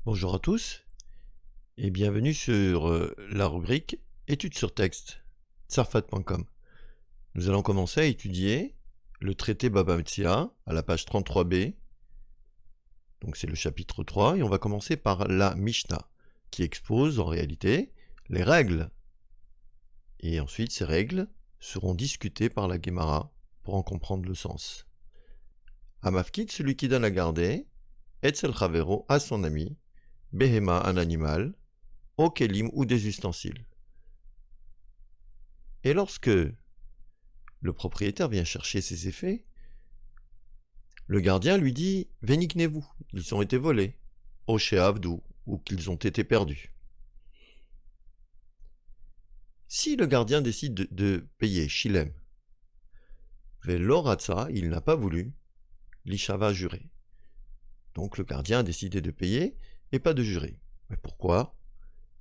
Bonjour à tous et bienvenue sur la rubrique Études sur texte, tsarfat.com. Nous allons commencer à étudier le traité Baba Metzia à la page 33b, donc c'est le chapitre 3, et on va commencer par la Mishnah, qui expose en réalité les règles. Et ensuite ces règles seront discutées par la Gemara pour en comprendre le sens. Amafkit, celui qui donne à garder, Etzel Chavero, à son ami, Behema, un animal, au kelim ou des ustensiles. Et lorsque le propriétaire vient chercher ses effets, le gardien lui dit « Véniknez-vous, ils ont été volés, au sheavdou, ou qu'ils ont été perdus. » Si le gardien décide de payer Shilem, Veloratsa, il n'a pas voulu, l'Ishava juré. Donc le gardien a décidé de payer et pas de jurer. Mais pourquoi?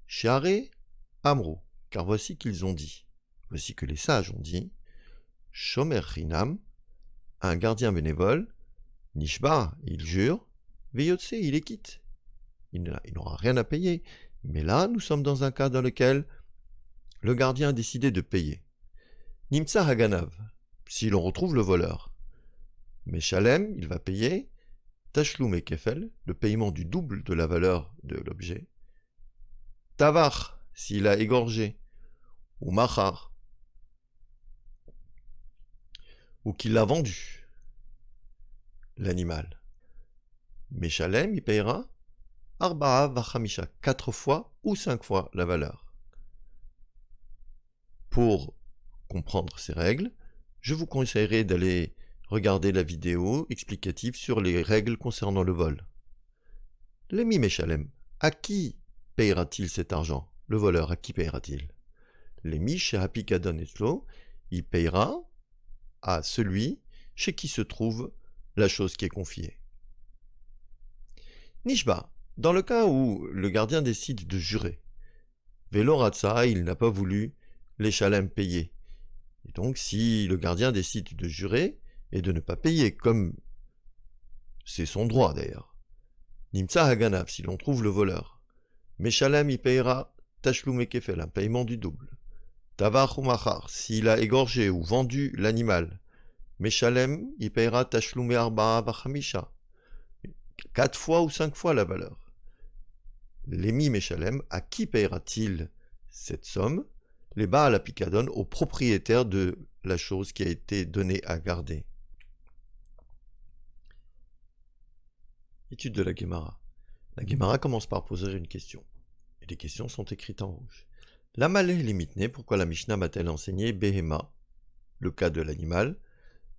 Sheare Amro, car voici qu'ils ont dit, voici que les sages ont dit, Shomer Rinam, un gardien bénévole, Nishba, il jure, Veyotse, il est quitte. Il n'aura rien à payer. Mais là, nous sommes dans un cas dans lequel le gardien a décidé de payer. Nimtsa Haganav, si l'on retrouve le voleur. Mais Shalem, il va payer, Tashlum et Kefel, le paiement du double de la valeur de l'objet. Tavar, s'il a égorgé, ou Machar, ou qu'il l'a vendu, l'animal. Mais Shalem, il payera Arba'a Vachamisha, 4 fois ou 5 fois la valeur. Pour comprendre ces règles, je vous conseillerais d'aller regarder la vidéo explicative sur les règles concernant le vol. L'emi Meshalem, à qui payera-t-il cet argent? Le voleur, à qui payera-t-il? L'emi chez Hapikadon Eslo, il payera à celui chez qui se trouve la chose qui est confiée. Nishba, dans le cas où le gardien décide de jurer, Veloratsa, il n'a pas voulu les Shalem payer. Et donc, si le gardien décide de jurer et de ne pas payer, comme c'est son droit d'ailleurs, Nimtsa Haganav, si l'on trouve le voleur, Meshalem, il payera Tashlum et Kefel, un paiement du double. Tavar ou Machar, s'il a égorgé ou vendu l'animal, Meshalem, il payera Tashlum et Arba'a Vachamisha, 4 fois ou 5 fois la valeur. L'émi Meshalem, à qui payera-t-il cette somme? Les Baal Apikadon, au propriétaire de la chose qui a été donnée à garder. Étude de la Gemara. La Gemara commence par poser une question. Et les questions sont écrites en rouge. La malé limitne, pourquoi la Mishnah m'a-t-elle enseigné Behema, le cas de l'animal?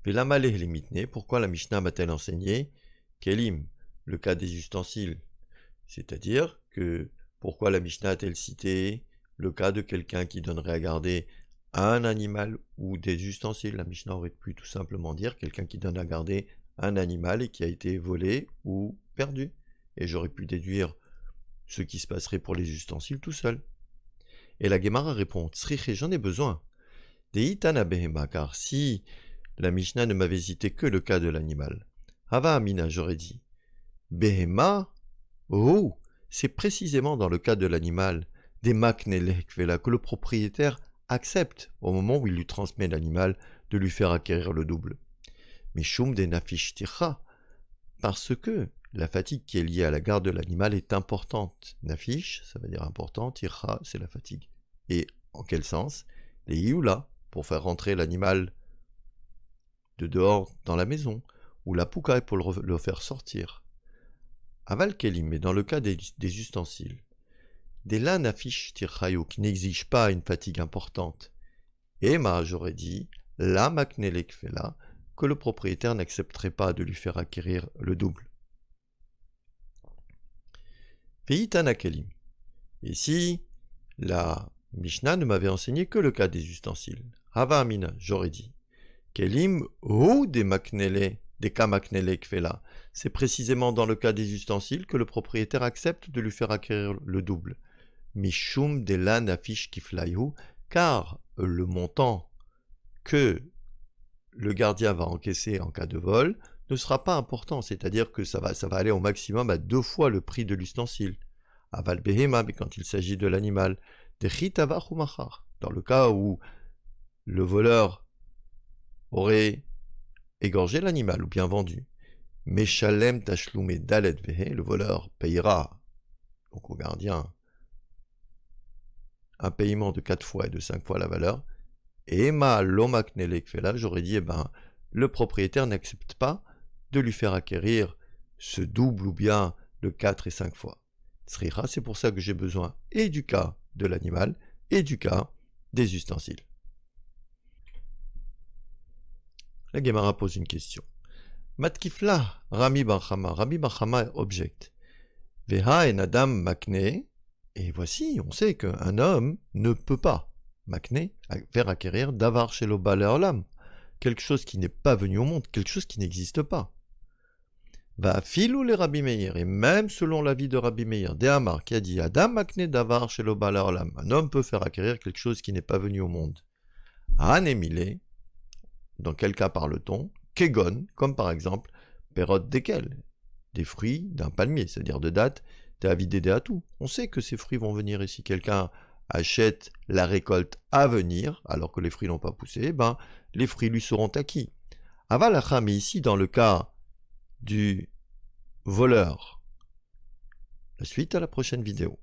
Et la malé limitne, pourquoi la Mishnah m'a-t-elle enseigné Kelim, le cas des ustensiles? C'est-à-dire que pourquoi la Mishnah a-t-elle cité le cas de quelqu'un qui donnerait à garder un animal ou des ustensiles? La Mishnah aurait pu tout simplement dire quelqu'un qui donne à garder un animal et qui a été volé ou perdu. Et j'aurais pu déduire ce qui se passerait pour les ustensiles tout seul. Et la Gemara répond, Tsriché, j'en ai besoin. Deitana behema, car si la Mishnah ne m'avait cité que le cas de l'animal, Hava Amina, j'aurais dit, Behema, oh, c'est précisément dans le cas de l'animal, des maknelekvela, que le propriétaire accepte, au moment où il lui transmet l'animal, de lui faire acquérir le double. Mais shum de nafish tircha, parce que la fatigue qui est liée à la garde de l'animal est importante. Nafish, ça veut dire important, tircha, c'est la fatigue. Et en quel sens? Les ioula, pour faire rentrer l'animal de dehors dans la maison, ou la poukaï pour le faire sortir. Aval kelim, mais dans le cas des ustensiles, des la nafish tirchayo, qui n'exigent pas une fatigue importante. Et j'aurais dit, la maknelekfela, que le propriétaire n'accepterait pas de lui faire acquérir le double. Veitana kelim. Et si la Mishnah ne m'avait enseigné que le cas des ustensiles, Hava Amina, j'aurais dit, kelim ou des maknele, des cas maknele kfela, c'est précisément dans le cas des ustensiles que le propriétaire accepte de lui faire acquérir le double. Mishum de la nafish kiflayu, car le montant que le gardien va encaisser en cas de vol ne sera pas important, c'est-à-dire que ça va aller au maximum à 2 fois le prix de l'ustensile. Aval behema, mais quand il s'agit de l'animal, techitavach ou machar, dans le cas où le voleur aurait égorgé l'animal ou bien vendu. Meshalem tashlume dalet vehe, le voleur payera donc au gardien un paiement de 4 fois et de 5 fois la valeur. Et ma lomakne lekfela, j'aurais dit, le propriétaire n'accepte pas de lui faire acquérir ce double ou bien le 4 et 5 fois. Tsricha, c'est pour ça que j'ai besoin et du cas de l'animal et du cas des ustensiles. La Gemara pose une question. Matkifla, Rami Bar Chama objecte. Veha en Adam makne, et voici, on sait qu'un homme ne peut pas, makne, faire acquérir davar shelo bale olam, quelque chose qui n'est pas venu au monde, quelque chose qui n'existe pas. Va filou les Rabbi Meir, et même selon l'avis de Rabbi Meir, Dehamar, qui a dit Adam makne davar shelo bale olam, un homme peut faire acquérir quelque chose qui n'est pas venu au monde. Anemile, dans quel cas parle-t-on? Kegon, comme par exemple, perot dekel, des fruits d'un palmier, c'est-à-dire de date, t'es à tout. On sait que ces fruits vont venir, et si quelqu'un achète la récolte à venir, alors que les fruits n'ont pas poussé, les fruits lui seront acquis. Avalacha, mais ici, dans le cas du voleur. La suite à la prochaine vidéo.